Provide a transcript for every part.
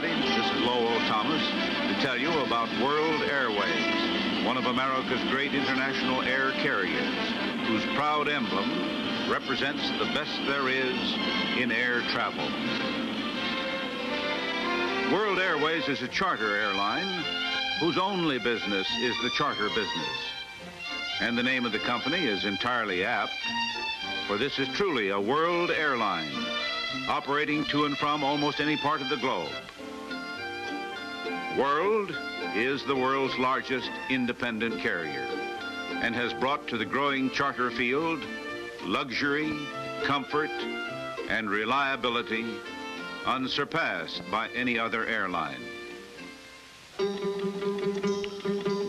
everybody. This is Lowell Thomas to tell you about World Airways, one of America's great international air carriers, whose proud emblem represents the best there is in air travel. World Airways is a charter airline whose only business is the charter business. And the name of the company is entirely apt, for this is truly a world airline, operating to and from almost any part of the globe. World is the world's largest independent carrier and has brought to the growing charter field luxury, comfort, and reliability unsurpassed by any other airline.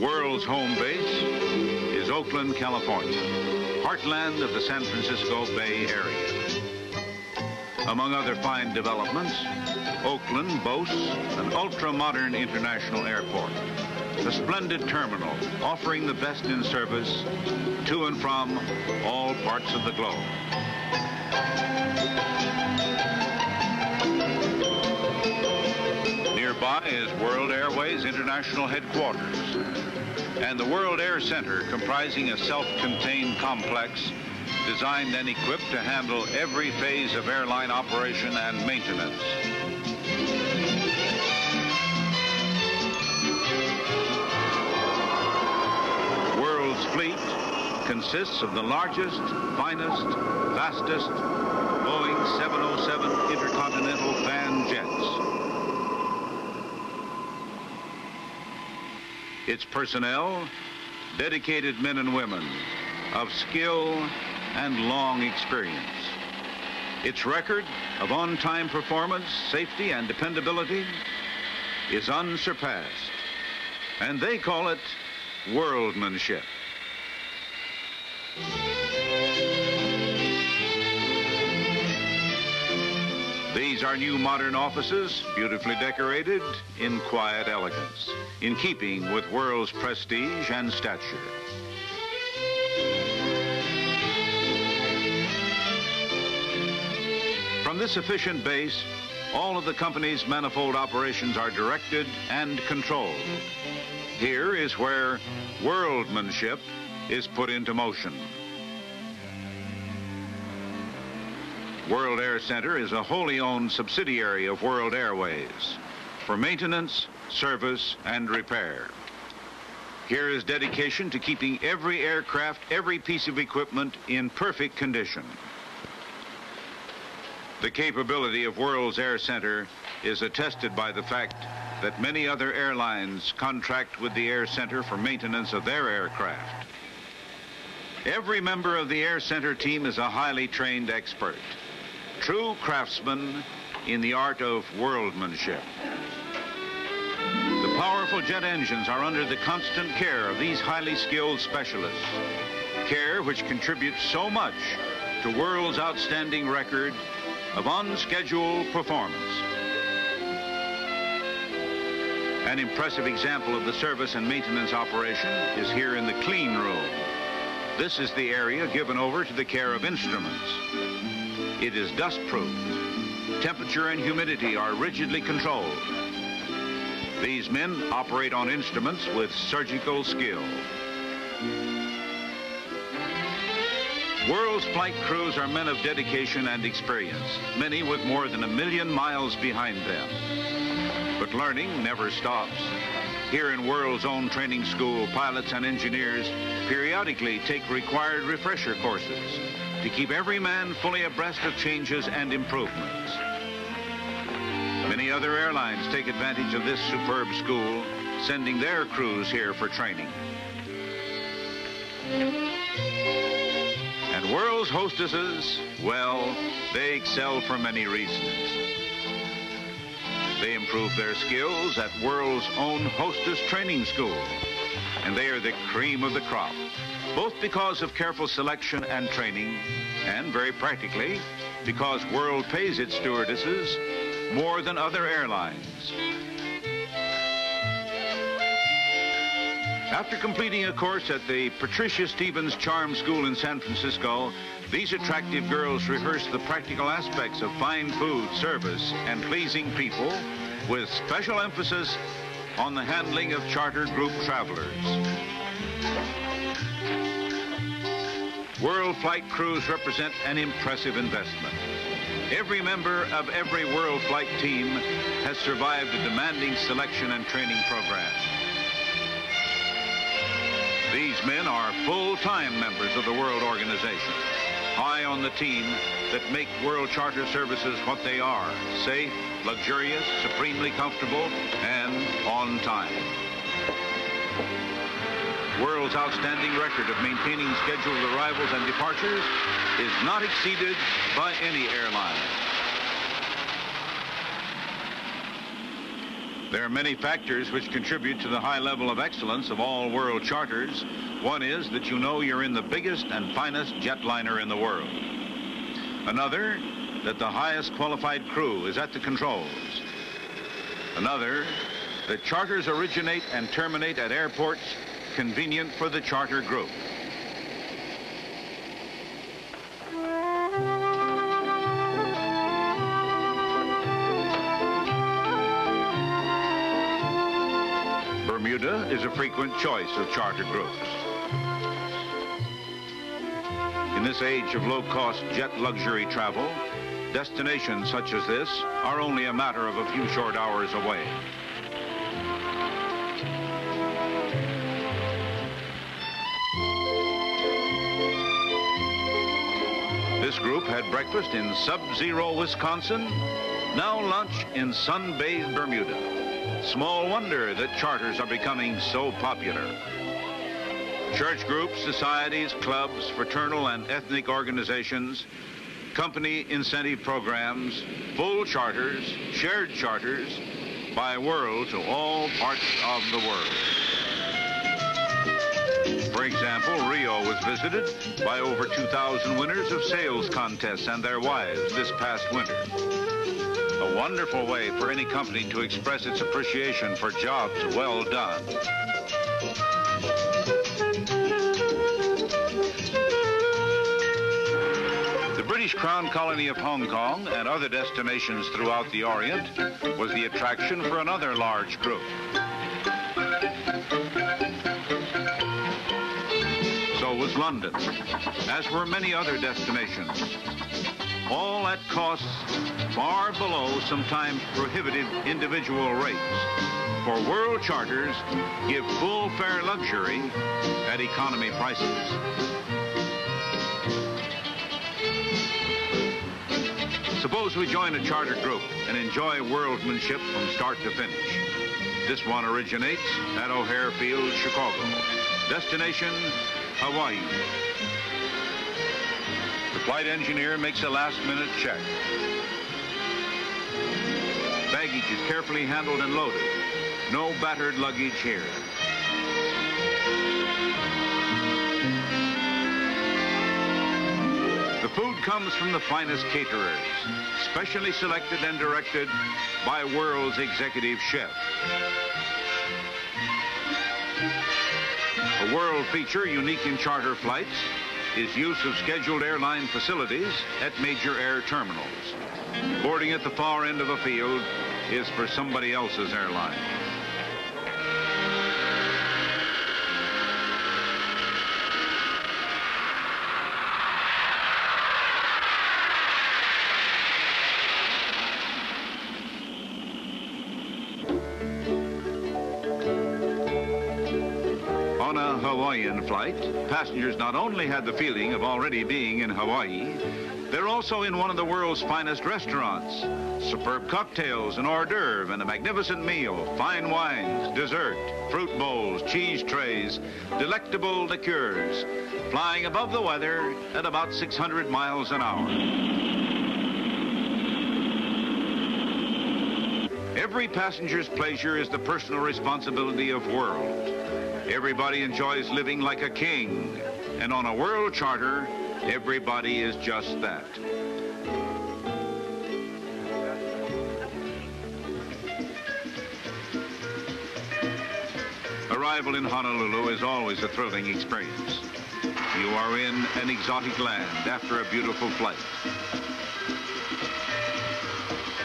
World's home base is Oakland, California, heartland of the San Francisco Bay Area. Among other fine developments, Oakland boasts an ultra-modern international airport, a splendid terminal offering the best in service to and from all parts of the globe. Nearby is World Airways International Headquarters and the World Air Center, comprising a self-contained complex designed and equipped to handle every phase of airline operation and maintenance. World's fleet consists of the largest, finest, fastest Boeing 707 intercontinental fan jets. Its personnel, dedicated men and women of skill and long experience. Its record of on-time performance, safety, and dependability is unsurpassed, and they call it worldmanship. These are new modern offices, beautifully decorated in quiet elegance, in keeping with world's prestige and stature. From this efficient base, all of the company's manifold operations are directed and controlled. Here is where worldmanship is put into motion. World Air Center is a wholly owned subsidiary of World Airways for maintenance, service, and repair. Here is dedication to keeping every aircraft, every piece of equipment in perfect condition. The capability of World's Air Center is attested by the fact that many other airlines contract with the Air Center for maintenance of their aircraft. Every member of the Air Center team is a highly trained expert, true craftsmen in the art of worldmanship. The powerful jet engines are under the constant care of these highly skilled specialists, care which contributes so much to World's outstanding record of on-schedule performance. An impressive example of the service and maintenance operation is here in the clean room. This is the area given over to the care of instruments. It is dust-proof. Temperature and humidity are rigidly controlled. These men operate on instruments with surgical skill. World's flight crews are men of dedication and experience, many with more than 1 million miles behind them. But learning never stops. Here in World's own training school, pilots and engineers periodically take required refresher courses to keep every man fully abreast of changes and improvements. Many other airlines take advantage of this superb school, sending their crews here for training. And World's hostesses, well, they excel for many reasons. They improve their skills at World's own hostess training school, and they are the cream of the crop, both because of careful selection and training, and very practically, because World pays its stewardesses more than other airlines. After completing a course at the Patricia Stevens Charm School in San Francisco, these attractive girls rehearse the practical aspects of fine food, service, and pleasing people with special emphasis on the handling of charter group travelers. World flight crews represent an impressive investment. Every member of every World flight team has survived a demanding selection and training program. These men are full-time members of the World Organization, high on the team that make World Charter services what they are: safe, luxurious, supremely comfortable, and on time. World's outstanding record of maintaining scheduled arrivals and departures is not exceeded by any airline. There are many factors which contribute to the high level of excellence of all World Charters. One is that you know you're in the biggest and finest jetliner in the world. Another, that the highest qualified crew is at the controls. Another, that charters originate and terminate at airports convenient for the charter group. Bermuda is a frequent choice of charter groups. In this age of low-cost jet luxury travel, destinations such as this are only a matter of a few short hours away. This group had breakfast in sub-zero Wisconsin, now lunch in sun-bathed Bermuda. Small wonder that charters are becoming so popular. Church groups, societies, clubs, fraternal and ethnic organizations, company incentive programs, full charters, shared charters, by World to all parts of the world. For example, Rio was visited by over 2,000 winners of sales contests and their wives this past winter. A wonderful way for any company to express its appreciation for jobs well done. The British Crown Colony of Hong Kong and other destinations throughout the Orient was the attraction for another large group. So was London, as were many other destinations, all at costs far below sometimes prohibitive individual rates. For World Charters give full fare luxury at economy prices. Suppose we join a charter group and enjoy worldmanship from start to finish. This one originates at O'Hare Field, Chicago. Destination, Hawaii. The flight engineer makes a last-minute check. Baggage is carefully handled and loaded. No battered luggage here. The food comes from the finest caterers, specially selected and directed by World's executive chef. A World feature unique in charter flights is use of scheduled airline facilities at major air terminals. Boarding at the far end of a field is for somebody else's airline. On a Hawaiian flight, passengers not only had the feeling of already being in Hawaii, they're also in one of the world's finest restaurants. Superb cocktails, an hors d'oeuvre, and a magnificent meal, fine wines, dessert, fruit bowls, cheese trays, delectable liqueurs, flying above the weather at about 600 miles an hour. Every passenger's pleasure is the personal responsibility of World. Everybody enjoys living like a king, and on a World charter, everybody is just that. Arrival in Honolulu is always a thrilling experience. You are in an exotic land after a beautiful flight.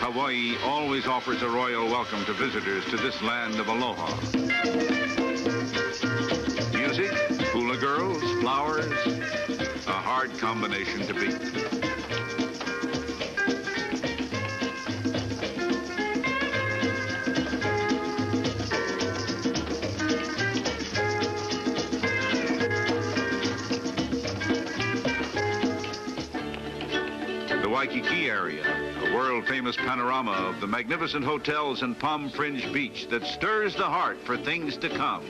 Hawaii always offers a royal welcome to visitors to this land of aloha. Music, hula girls, flowers, a hard combination to beat. The Waikiki area, a world-famous panorama of the magnificent hotels and palm-fringed beach that stirs the heart for things to come.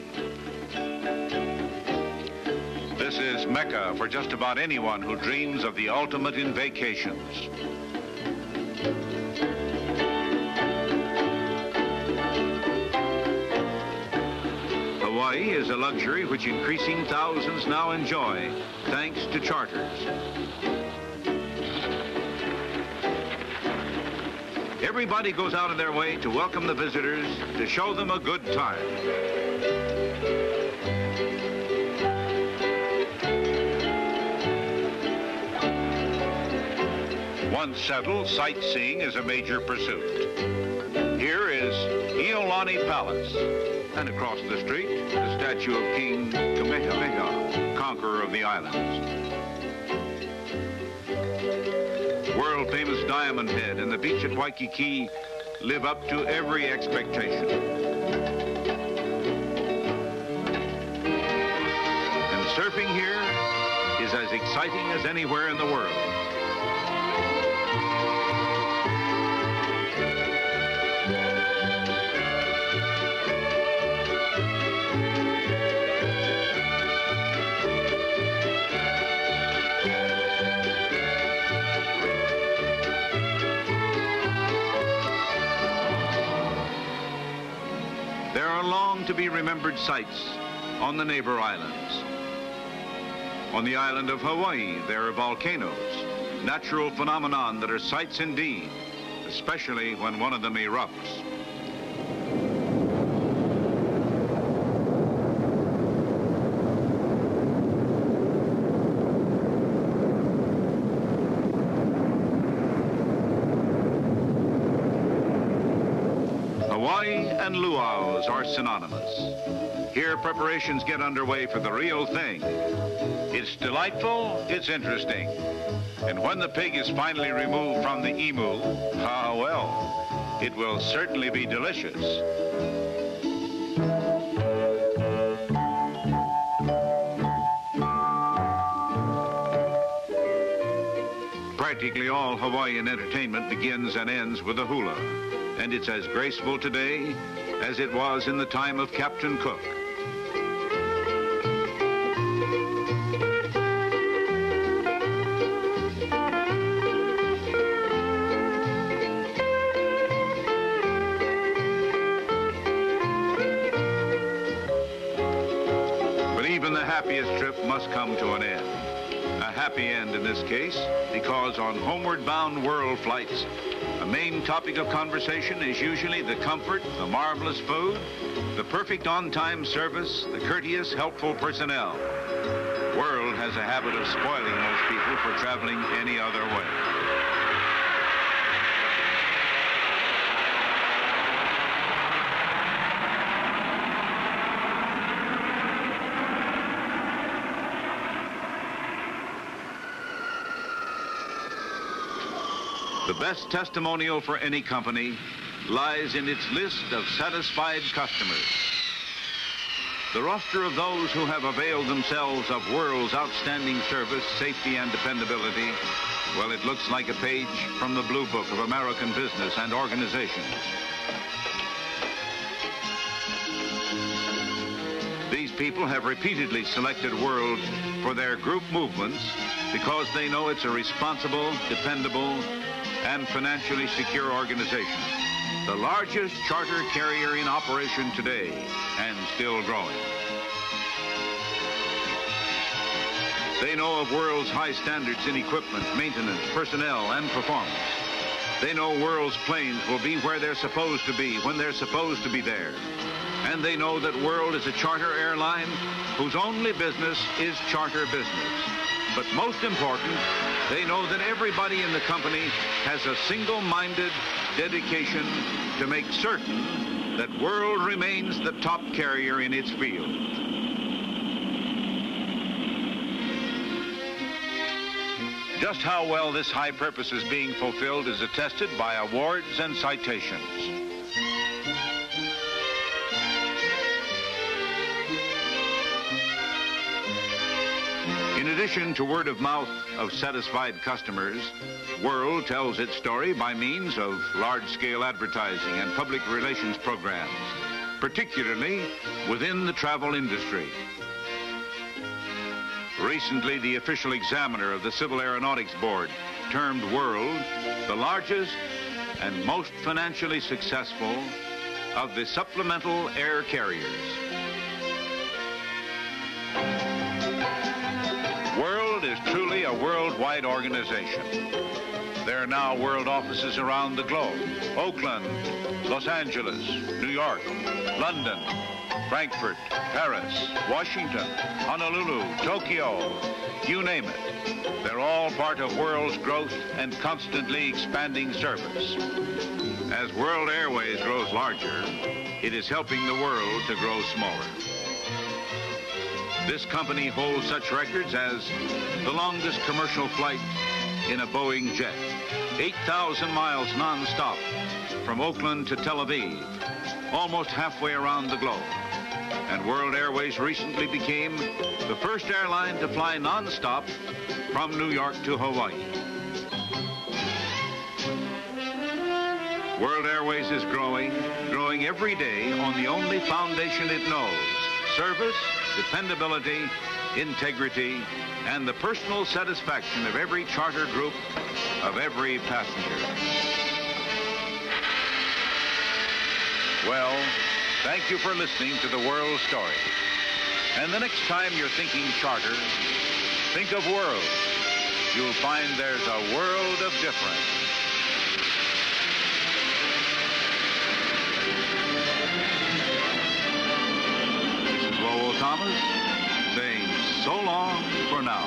This is Mecca for just about anyone who dreams of the ultimate in vacations. Hawaii is a luxury which increasing thousands now enjoy, thanks to charters. Everybody goes out of their way to welcome the visitors, to show them a good time. Once settled, sightseeing is a major pursuit. Here is Iolani Palace, and across the street, the statue of King Kamehameha, conqueror of the islands. World-famous Diamond Head and the beach at Waikiki live up to every expectation. And surfing here is as exciting as anywhere in the world. There are long-to-be-remembered sights on the neighbor islands. On the island of Hawaii, there are volcanoes, natural phenomenon that are sights indeed, especially when one of them erupts. Hawaii and luau's are synonymous. Here preparations get underway for the real thing. It's delightful, it's interesting. And when the pig is finally removed from the emu, ah well, it will certainly be delicious. Practically all Hawaiian entertainment begins and ends with a hula. And it's as graceful today as it was in the time of Captain Cook. But even the happiest trip must come to an end. A happy end in this case, because on homeward bound world flights, the main topic of conversation is usually the comfort, the marvelous food, the perfect on-time service, the courteous, helpful personnel. World has a habit of spoiling most people for traveling any other way. The best testimonial for any company lies in its list of satisfied customers. The roster of those who have availed themselves of World's outstanding service, safety, and dependability, well, it looks like a page from the Blue Book of American business and organizations. These people have repeatedly selected World for their group movements because they know it's a responsible, dependable, and financially secure organization. The largest charter carrier in operation today, and still growing. They know of World's high standards in equipment, maintenance, personnel, and performance. They know World's planes will be where they're supposed to be, when they're supposed to be there. And they know that World is a charter airline whose only business is charter business. But most important, they know that everybody in the company has a single-minded dedication to make certain that World remains the top carrier in its field. Just how well this high purpose is being fulfilled is attested by awards and citations. In addition to word of mouth of satisfied customers, World tells its story by means of large-scale advertising and public relations programs, particularly within the travel industry. Recently, the official examiner of the Civil Aeronautics Board termed World the largest and most financially successful of the supplemental air carriers. World is truly a worldwide organization. There are now World offices around the globe: Oakland, Los Angeles, New York, London, Frankfurt, Paris, Washington, Honolulu, Tokyo, you name it. They're all part of World's growth and constantly expanding service. As World Airways grows larger, it is helping the world to grow smaller. This company holds such records as the longest commercial flight in a Boeing jet, 8,000 miles non-stop from Oakland to Tel Aviv, almost halfway around the globe. And World Airways recently became the first airline to fly non-stop from New York to Hawaii. World Airways is growing every day on the only foundation it knows: service, dependability, integrity, and the personal satisfaction of every charter group, of every passenger. Well, thank you for listening to the World Story. And the next time you're thinking charter, think of World. You'll find there's a world of difference. This is Lowell Thomas saying so long for now.